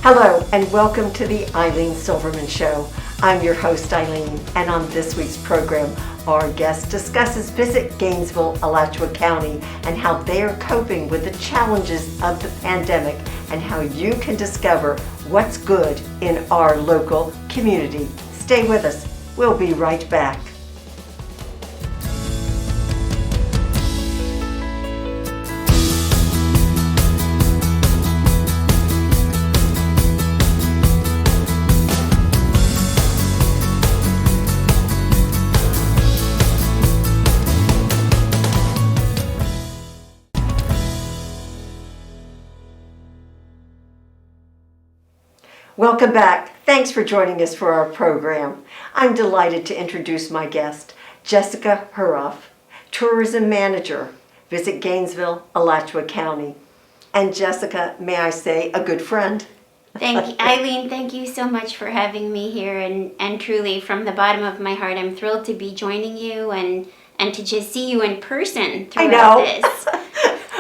Hello and welcome to the Ilene Silverman Show. I'm your host Ilene, and on this week's program, our guest discusses Visit Gainesville, Alachua County, and how they are coping with the challenges of the pandemic and how you can discover what's good in our local community. Stay with us. We'll be right back. Welcome back. Thanks for joining us for our program. I'm delighted to introduce my guest, Jessica Huroff, Tourism Manager, Visit Gainesville, Alachua County. And Jessica, may I say, a good friend. Thank you, Ilene. Thank you so much for having me here, and truly, from the bottom of my heart, I'm thrilled to be joining you and to just see you in person throughout this.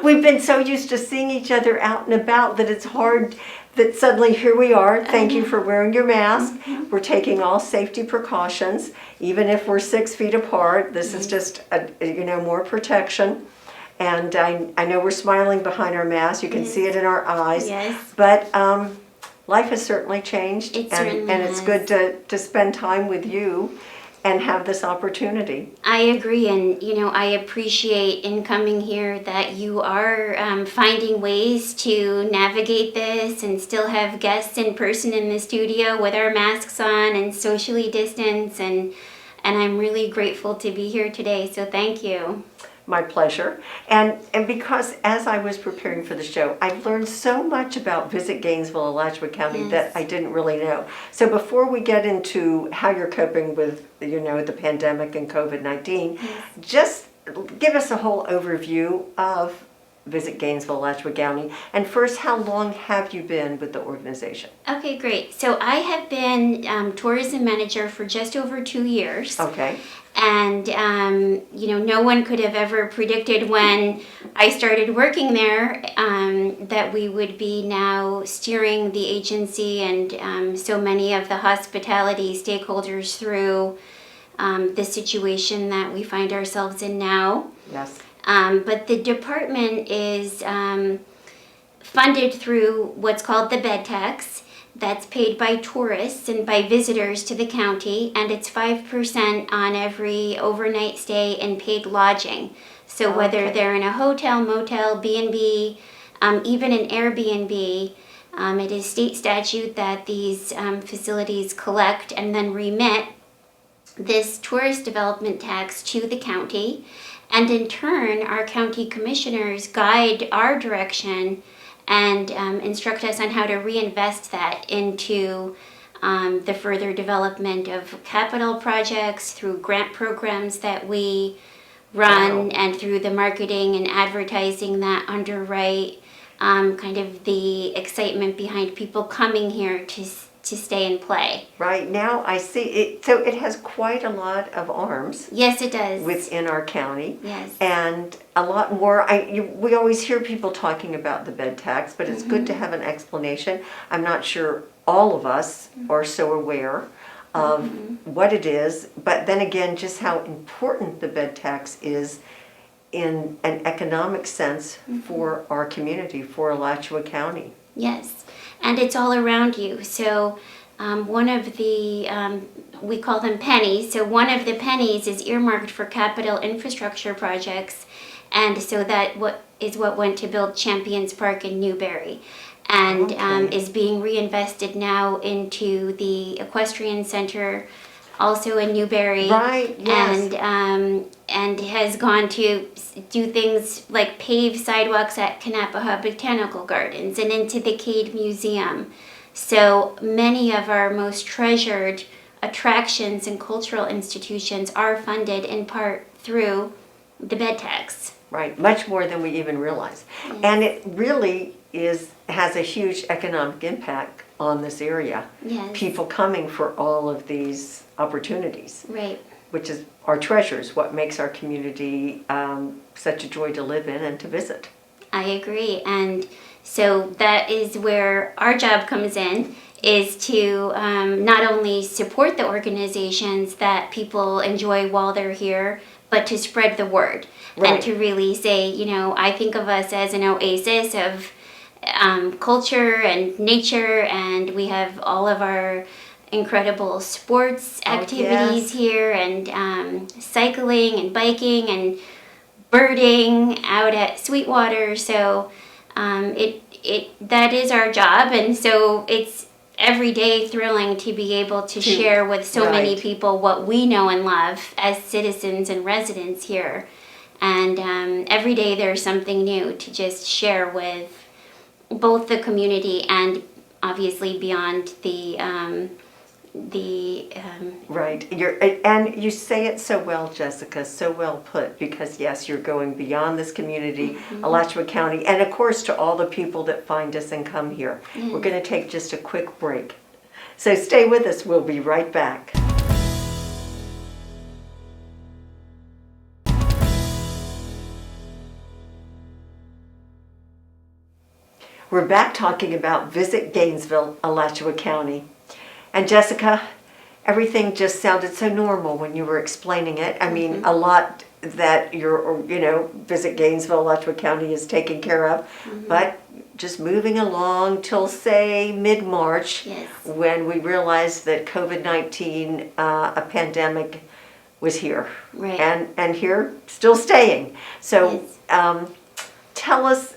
We've been so used to seeing each other out and about that it's hard that suddenly here we are. Thank you for wearing your mask. Mm-hmm. We're taking all safety precautions, even if we're 6 feet apart. This is just more protection. And I know we're smiling behind our masks. You can see it in our eyes. Yes. But life has certainly changed, and it's good to spend time with you and have this opportunity. I agree, and I appreciate in coming here that you are finding ways to navigate this and still have guests in person in the studio with our masks on and socially distanced, and I'm really grateful to be here today, so thank you. My pleasure. And because as I was preparing for the show, I've learned so much about Visit Gainesville, Alachua County that I didn't really know. So before we get into how you're coping with, the pandemic and COVID-19, just give us a whole overview of Visit Gainesville, Alachua County. And first, how long have you been with the organization? Okay, great. So I have been tourism manager for just over 2 years. Okay. And, no one could have ever predicted when I started working there that we would be now steering the agency and so many of the hospitality stakeholders through the situation that we find ourselves in now. Yes. But the department is funded through what's called the bed tax. That's paid by tourists and by visitors to the county, and it's 5% on every overnight stay and paid lodging. So whether they're in a hotel, motel, B&B, even an Airbnb, it is state statute that these facilities collect and then remit this tourist development tax to the county. And in turn, our county commissioners guide our direction and instruct us on how to reinvest that into the further development of capital projects through grant programs that we run and through the marketing and advertising that underwrite kind of the excitement behind people coming here to stay and play. Right, now I see it. So it has quite a lot of arms. Yes, it does. Within our county. Yes. And a lot more. We always hear people talking about the bed tax, but it's good to have an explanation. I'm not sure all of us are so aware of what it is, but then again, just how important the bed tax is in an economic sense for our community, for Alachua County. Yes, and it's all around you. So one of the, we call them pennies, so one of the pennies is earmarked for capital infrastructure projects, and so that what went to build Champions Park in Newberry, and is being reinvested now into the equestrian center also in Newberry. Right, yes. And has gone to do things like pave sidewalks at Kanapahua Botanical Gardens and into the Cade Museum. So many of our most treasured attractions and cultural institutions are funded in part through the bed tax. Right, much more than we even realize. Yes. And it really has a huge economic impact on this area. Yes. People coming for all of these opportunities. Right. Which is our treasures, what makes our community such a joy to live in and to visit. I agree. And So that is where our job comes in, is to not only support the organizations that people enjoy while they're here, but to spread the word. Right. And to really say, I think of us as an oasis of culture and nature, and we have all of our incredible sports activities here, and cycling and biking and birding out at Sweetwater. So that is our job, and so it's every day thrilling to be able to share with so many people what we know and love as citizens and residents here. And every day there's something new to just share with both the community and obviously beyond the Right. And you say it so well, Jessica, so well put, because yes, you're going beyond this community, Alachua County, and of course to all the people that find us and come here. We're going to take just a quick break. So stay with us. We'll be right back. We're back talking about Visit Gainesville, Alachua County. And Jessica, everything just sounded so normal when you were explaining it. I mean, a lot that Visit Gainesville, Alachua County is taken care of, but just moving along till, say, mid-March, when we realized that COVID-19, a pandemic, was here. Right. And here, still staying. So tell us,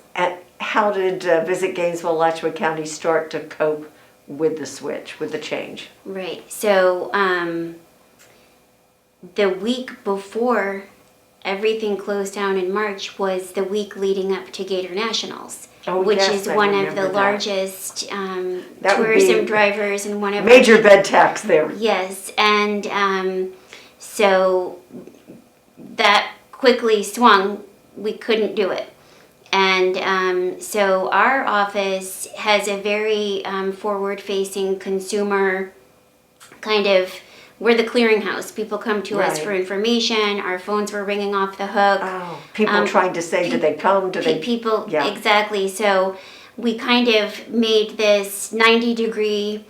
how did Visit Gainesville, Alachua County start to cope with the switch, with the change? Right. So the week before everything closed down in March was the week leading up to Gator Nationals, which is one of the largest tourism drivers and one of major bed tax there. Yes, and so that quickly swung. We couldn't do it. And so our office has a very forward-facing consumer kind of, we're the clearinghouse. People come to us for information. Our phones were ringing off the hook. Oh, people trying to say, do they come? Do they? People, exactly. So we kind of made this 90-degree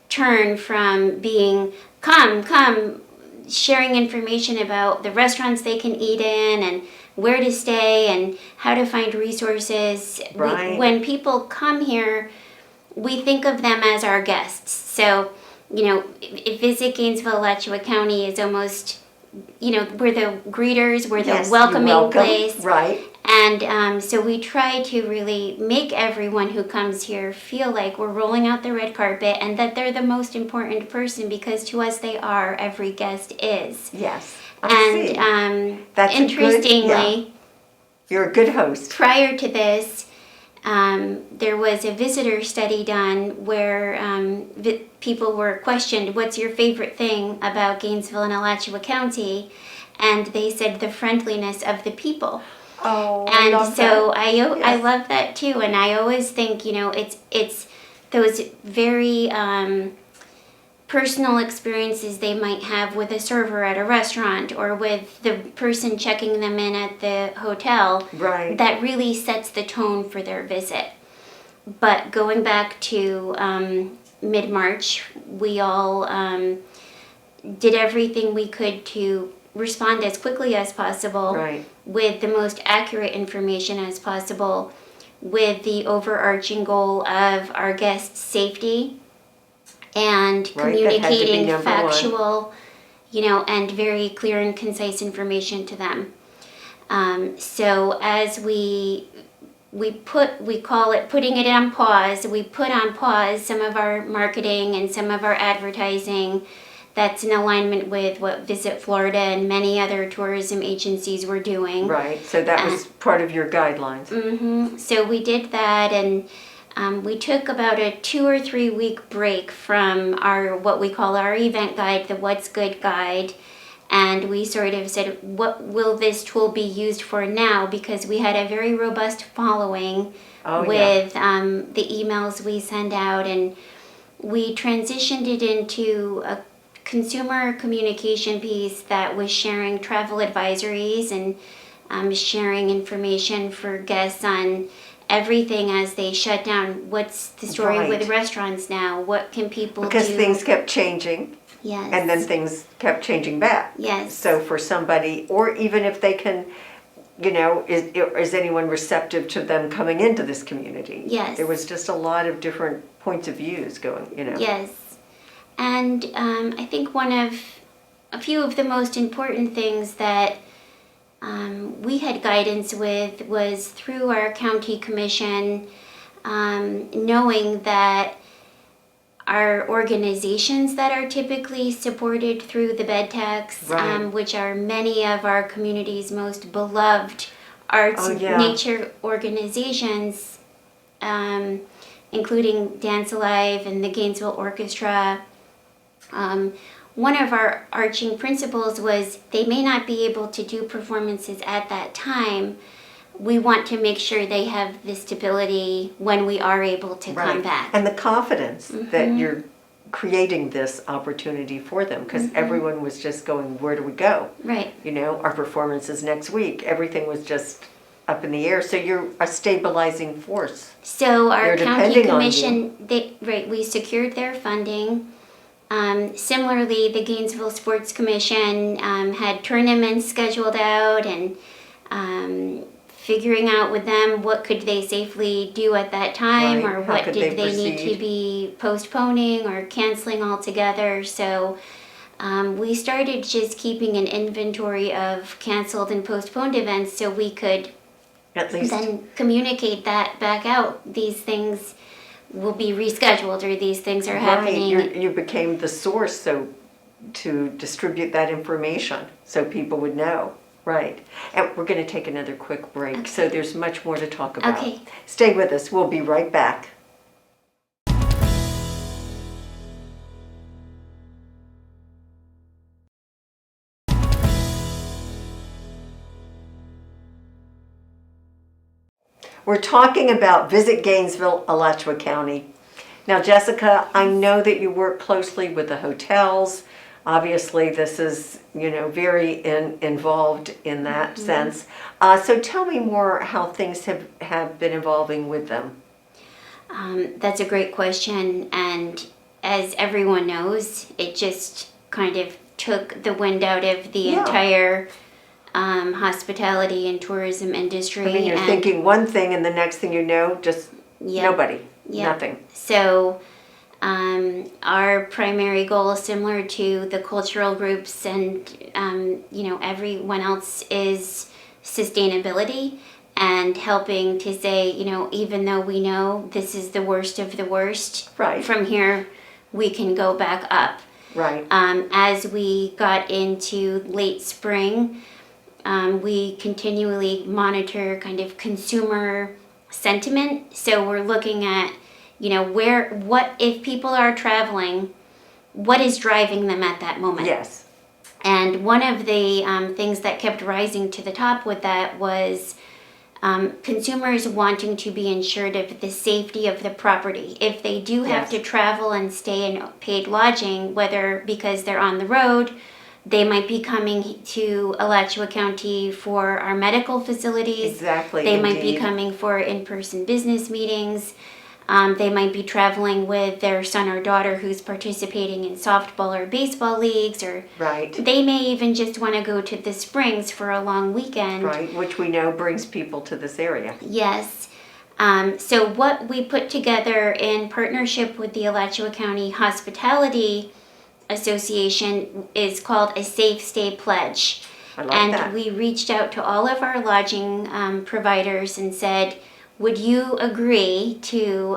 turn from being, come, sharing information about the restaurants they can eat in and where to stay and how to find resources. When people come here, we think of them as our guests. So, Visit Gainesville, Alachua County is almost, we're the greeters, we're the welcoming place. Right. And so we try to really make everyone who comes here feel like we're rolling out the red carpet and that they're the most important person, because to us they are, every guest is. Yes. That's interestingly, you're a good host. Prior to this, there was a visitor study done where people were questioned, what's your favorite thing about Gainesville and Alachua County? And they said the friendliness of the people. Oh, and I love so that. I love that too. And I always think, it's those very personal experiences they might have with a server at a restaurant or with the person checking them in at the hotel that really sets the tone for their visit. But going back to mid-March, we all did everything we could to respond as quickly as possible with the most accurate information as possible, with the overarching goal of our guests' safety and communicating factual, and very clear and concise information to them. So as we call it putting it on pause. We put on pause some of our marketing and some of our advertising that's in alignment with what Visit Florida and many other tourism agencies were doing. Right, so that was part of your guidelines. So we did that, and we took about a 2 or 3 week break from what we call our event guide, the What's Good guide. And we sort of said, what will this tool be used for now? Because we had a very robust following with the emails we send out. And we transitioned it into a consumer communication piece that was sharing travel advisories and sharing information for guests on everything as they shut down. What's the story Right. with restaurants now? What can people Because do? things kept changing. Yes. And then things kept changing back. Yes. So for somebody, or even if they can, is anyone receptive to them coming into this community? Yes. There was just a lot of different points of views going, Yes. And I think a few of the most important things that we had guidance with was through our county commission, knowing that our organizations that are typically supported through the bed tax, Right. which are many of our community's most beloved arts Oh, and yeah. nature organizations, including Dance Alive and the Gainesville Orchestra. One of our arching principles was they may not be able to do performances at that time. We want to make sure they have the stability when we are able to come back. And the confidence that you're creating this opportunity for them, because everyone was just going, where do we go? Right. Our performance is next week. Everything was just up in the air. So you're a stabilizing force. So our They're county depending on commission, we secured their funding. Similarly, the Gainesville Sports Commission had tournaments scheduled out, and figuring out with them what could they safely do at that time, Right. or How what could did they they need to proceed? be postponing or canceling altogether. So we started just keeping an inventory of canceled and postponed events so we could At least. then communicate that back out. These things will be rescheduled, or these things are happening. You became the source to distribute that information so people would know. Right. And we're going to take another quick break. Okay. So there's much more to talk about. Okay. Stay with us. We'll be right back. We're talking about Visit Gainesville, Alachua County. Now, Jessica, I know that you work closely with the hotels. Obviously, this is, very involved in that sense. So tell me more how things have been evolving with them. That's a great question, and as everyone knows, it just kind of took the wind out of the Yeah. entire hospitality and tourism industry. I mean, you're and thinking one thing, and the next thing you know, just Yep. nobody, Yep. nothing. So our primary goal, similar to the cultural groups and everyone else, is sustainability and helping to say, even though we know this is the worst of the worst, Right. from here we can go back up. Right. As we got into late spring, we continually monitor kind of consumer sentiment. So we're looking at, what if people are traveling, what is driving them at that moment? Yes. And one of the things that kept rising to the top with that was consumers wanting to be insured of the safety of the property. If they do have Yes. to travel and stay in paid lodging, whether because they're on the road, they might be coming to Alachua County for our medical facilities. Exactly. They might be indeed. coming for in-person business meetings. They might be traveling with their son or daughter who's participating in softball or baseball leagues, or Right. they may even just want to go to the Springs for a long weekend. Right, which we know brings people to this area. Yes. So what we put together in partnership with the Alachua County Hospitality Association is called a Safe Stay Pledge. I like And that. we reached out to all of our lodging providers and said, would you agree to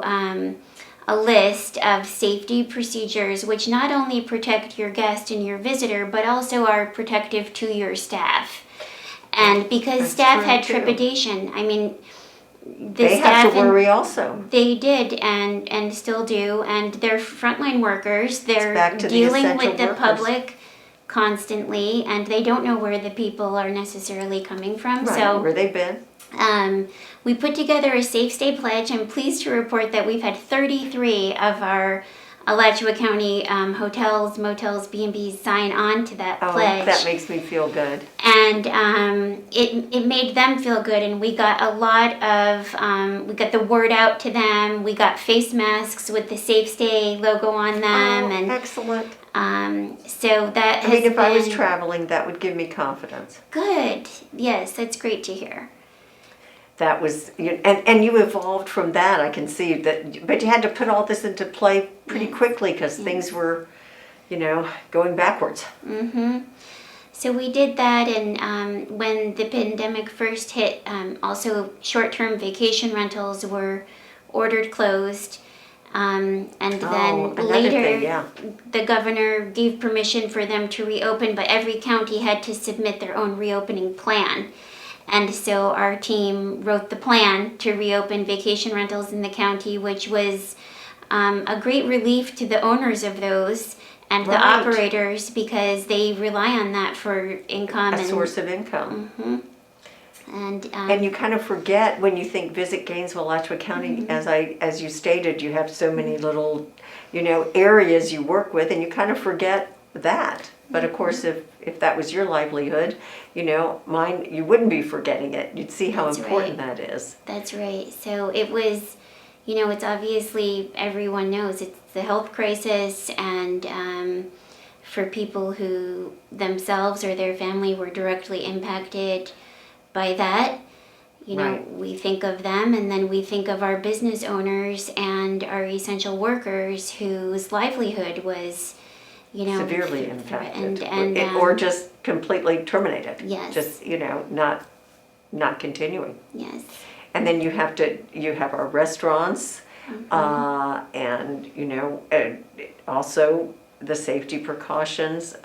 a list of safety procedures which not only protect your guest and your visitor, but also are protective to your staff? And because That's staff true, had too. trepidation, I mean, the They staff have to worry also. they did and still do, and they're frontline workers. They're back to the dealing essential with the workers. public constantly, and they don't know where the people are necessarily coming from. Right, So where they've been. we put together a Safe Stay Pledge. I'm pleased to report that we've had 33 of our Alachua County hotels, motels, B&Bs sign on to that pledge. That makes me feel good. And it made them feel good, and we got a lot of, we got the word out to them. We got face masks with the Safe Stay logo on them. And excellent. So that has if I was traveling, that would give me confidence. Good. Yes, that's great to hear. That was, and you evolved from that, I can see that, but you had to put all this into play pretty quickly because things were, going backwards. Mm-hmm. So we did that, and when the pandemic first hit, also short-term vacation rentals were ordered closed. And then later, the governor gave permission for them to reopen, but every county had to submit their own reopening plan. And so our team wrote the plan to reopen vacation rentals in the county, which was a great relief to the owners of those and the operators, because they rely on that for income. A source of income. Mm-hmm. And you kind of forget when you think Visit Gainesville, Alachua County, as you stated, you have so many little, areas you work with, and you kind of forget that. But of course, if that was your livelihood, mine, you wouldn't be forgetting it. You'd see how important that is. That's right. So it was, it's obviously, everyone knows it's the health crisis, and for people who themselves or their family were directly impacted by that, we think of them, and then we think of our business owners and our essential workers whose livelihood was severely impacted, or just completely terminated. Yes. Just not continuing. Yes. And then you have our restaurants, and also the safety precautions,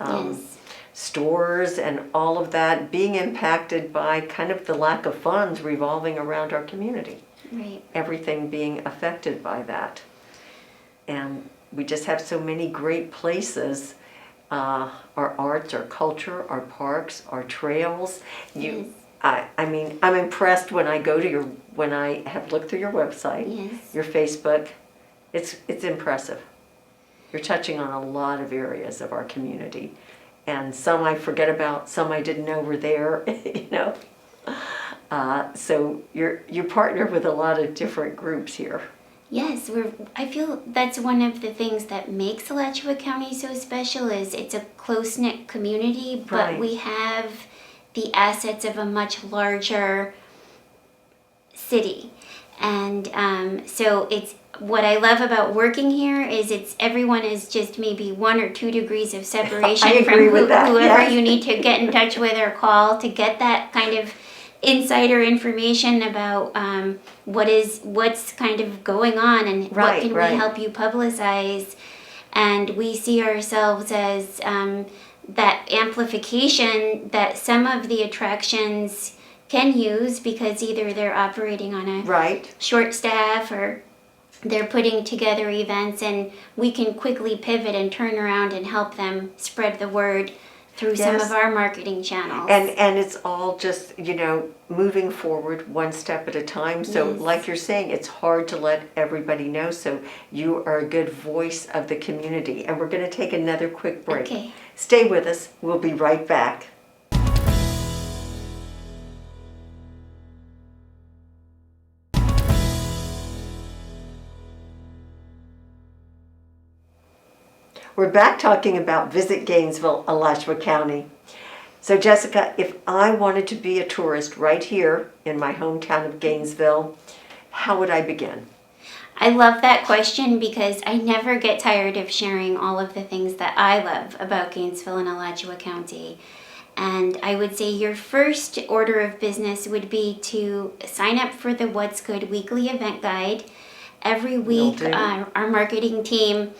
stores, and all of that being impacted by kind of the lack of funds revolving around our community. Right. Everything being affected by that, and we just have so many great places, our arts, our culture, our parks, our trails. I'm impressed when I go to when I have looked through your website, your Facebook. It's impressive. You're touching on a lot of areas of our community, and some I forget about, some I didn't know were there. So you partner with a lot of different groups here. Yes, I feel that's one of the things that makes Alachua County so special, is it's a close-knit community, but we have the assets of a much larger city. And so it's what I love about working here is everyone is just maybe 1 or 2 degrees of separation from whoever you need to get in touch with or call to get that kind of insider information about what's kind of going on, and what can we help you publicize. And we see ourselves as that amplification that some of the attractions can use, because either they're operating on a short staff or they're putting together events, and we can quickly pivot and turn around and help them spread the word through some of our marketing channels. And it's all just, moving forward one step at a time. So like you're saying, it's hard to let everybody know. So you are a good voice of the community. And we're going to take another quick break. Okay. Stay with us. We'll be right back. We're back talking about Visit Gainesville, Alachua County. So Jessica, if I wanted to be a tourist right here in my hometown of Gainesville, how would I begin? I love that question, because I never get tired of sharing all of the things that I love about Gainesville and Alachua County. And I would say your first order of business would be to sign up for the What's Good weekly event guide. Every week, our marketing team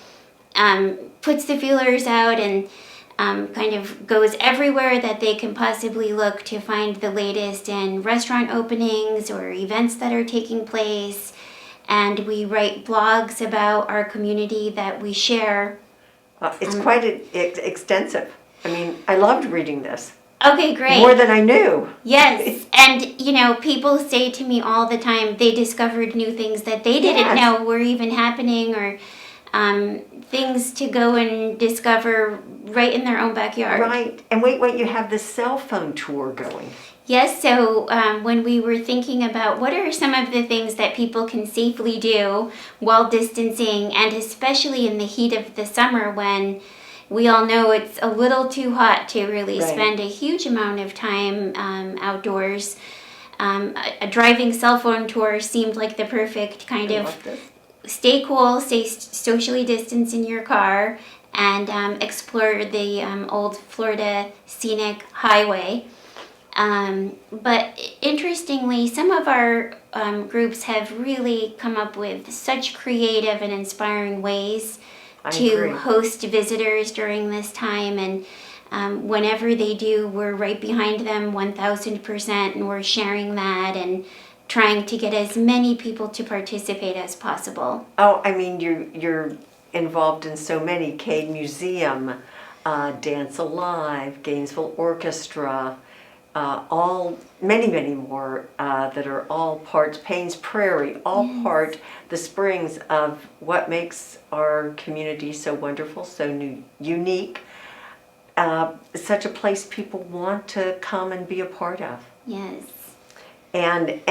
puts the feelers out and kind of goes everywhere that they can possibly look to find the latest in restaurant openings or events that are taking place. And we write blogs about our community that we share. It's quite extensive. I mean, I loved reading this. Okay, great. More than I knew. Yes, and people say to me all the time they discovered new things that they didn't know were even happening, or things to go and discover right in their own backyard. Right. And wait, you have the cell phone tour going. Yes, so when we were thinking about what are some of the things that people can safely do while distancing, and especially in the heat of the summer when we all know it's a little too hot to really Right. spend a huge amount of time outdoors, a driving cell phone tour seemed like the perfect kind I of love this. stay cool, stay socially distanced in your car, and explore the old Florida Scenic Highway. But interestingly, some of our groups have really come up with such creative and inspiring ways I to agree. host visitors during this time. And whenever they do, we're right behind them 1000%, and we're sharing that and trying to get as many people to participate as possible. Oh, I mean, you're involved in so many. Cade Museum, Dance Alive, Gainesville Orchestra, all many more that are all parts. Payne's Prairie, all part the springs of what makes our community so wonderful, so unique. Such a place people want to come and be a part of. Yes. And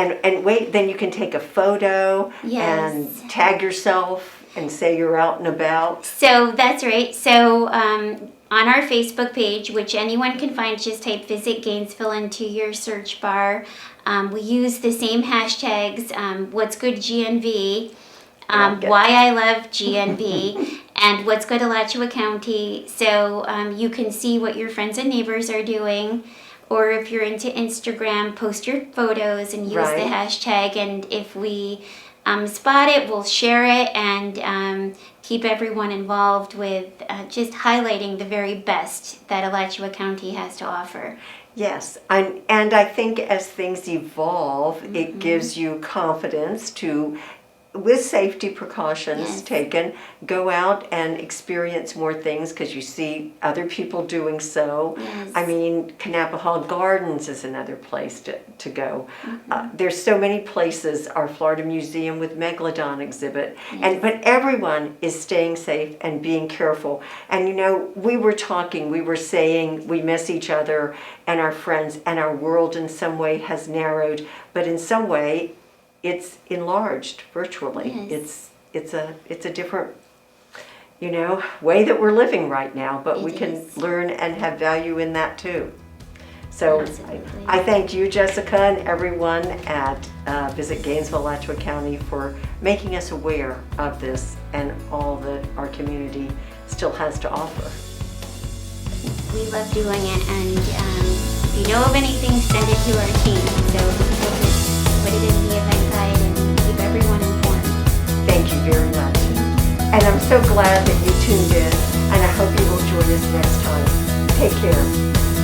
wait, then you can take a photo Yes. and tag yourself and say you're out and about. So that's right. So on our Facebook page, which anyone can find, just type Visit Gainesville into your search bar. We use the same hashtags, What's Good GNV, Like it. Why I Love GNV, and What's Good Alachua County. So you can see what your friends and neighbors are doing. Or if you're into Instagram, post your photos and use the Right. hashtag. And if we spot it, we'll share it and keep everyone involved with just highlighting the very best that Alachua County has to offer. Yes, and I think as things evolve, it gives you confidence to, with safety precautions Yes. taken, go out and experience more things because you see other people doing so. Yes. I mean, Kanapaha Gardens is another place to go. There's so many places, our Florida Museum with Megalodon exhibit, but everyone is staying safe and being careful. And you know, we were saying we miss each other and our friends, and our world in some way has narrowed, but in some way it's enlarged virtually. Yes. It's a different, way that we're living right now, but we can is. learn and have value in that too. So Absolutely. I thank you, Jessica, and everyone at Visit Gainesville, Alachua County for making us aware of this and all that our community still has to offer. We love doing it, and if you know of anything, send it to our team. So we'll just put it in the event guide and keep everyone informed. Thank you very much. And I'm so glad that you tuned in, and I hope you will join us next time. Take care.